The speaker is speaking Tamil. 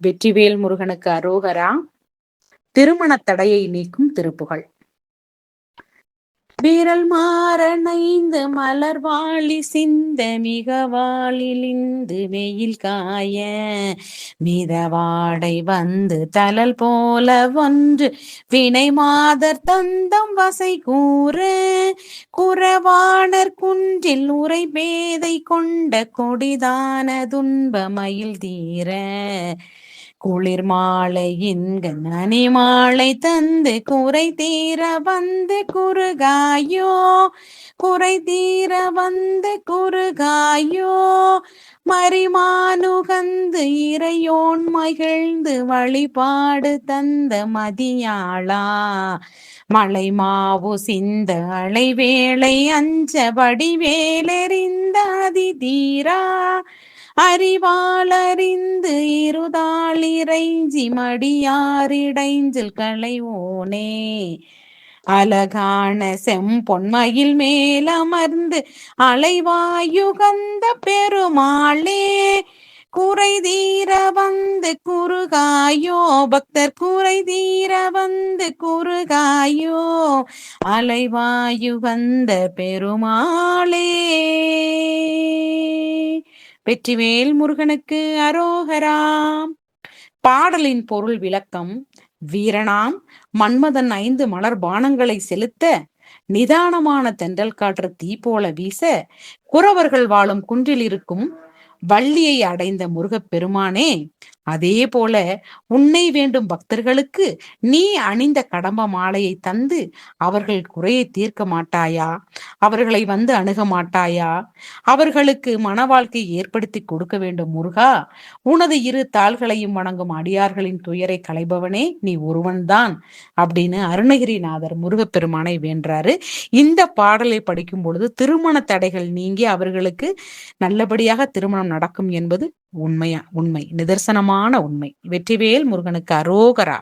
வெற்றிவேல் முருகனுக்கு அரோகரா. திருமண தடையை நீக்கும் திருப்புகள். வீரல் மாறனைந்து மலர்வாழி சிந்த மிகவாழிலிந்து வெயில் காய மிதவாடை வந்து தலல் போல ஒன்று வினை மாதர் தந்தம் வசை கூற குறவாணர் குன்றில் உரை பேதை கொண்ட கொடிதான துன்ப மயில் தீர குளிர் மாலை இன்க நனி மாலை தந்து குறை தீர வந்து குறுகாயோ குறை தீர வந்து குறுகாயோ மரிமானுகந்து இறையோன் மகிழ்ந்து வழிபாடு தந்த மதியாளா மலை மாவு சிந்த அலைவேளை அஞ்ச வடிவேலெறிந்த அதி தீரா அறிவாளறிந்து இருதாளிரைஞ்சி மடியாரிடைஞ்சில் களைவோனே அழகான செம்பொன்மயில் மேலமர்ந்து அலைவாயுகந்த பெருமாளே குறை தீர வந்து குறுகாயோ பக்தர் குறை தீர வந்து குறுகாயோ அலைவாயுகந்த பெருமாளே. வெற்றிவேல் முருகனுக்கு அரோகரா. பாடலின் பொருள் விளக்கம். வீரனாம் மன்மதன் 5 மலர் பானங்களை செலுத்த நிதானமான தென்றல் காற்று தீ போல வீச குறவர்கள் வாழும் குன்றில் இருக்கும் வள்ளியை அடைந்த முருகப் பெருமானே, அதே போல உன்னை வேண்டும் பக்தர்களுக்கு நீ அணிந்த கடம்ப மாலையை தந்து அவர்கள் குறையை தீர்க்க மாட்டாயா? அவர்களை வந்து அணுக மாட்டாயா? அவர்களுக்கு மன வாழ்க்கை ஏற்படுத்தி கொடுக்க வேண்டும் முருகா. உனது 2 தாள்களையும் வணங்கும் அடியார்களின் துயரை களைபவனே நீ ஒருவன்தான் அப்படின்னு அருணகிரிநாதர் முருகப்பெருமானை வேண்டாரு. இந்த பாடலை படிக்கும் பொழுது திருமண தடைகள் நீங்கி அவர்களுக்கு நல்லபடியாக திருமணம் நடக்கும் என்பது உண்மை நிதர்சனமான உண்மை. வெற்றிவேல் முருகனுக்கு அரோகரா.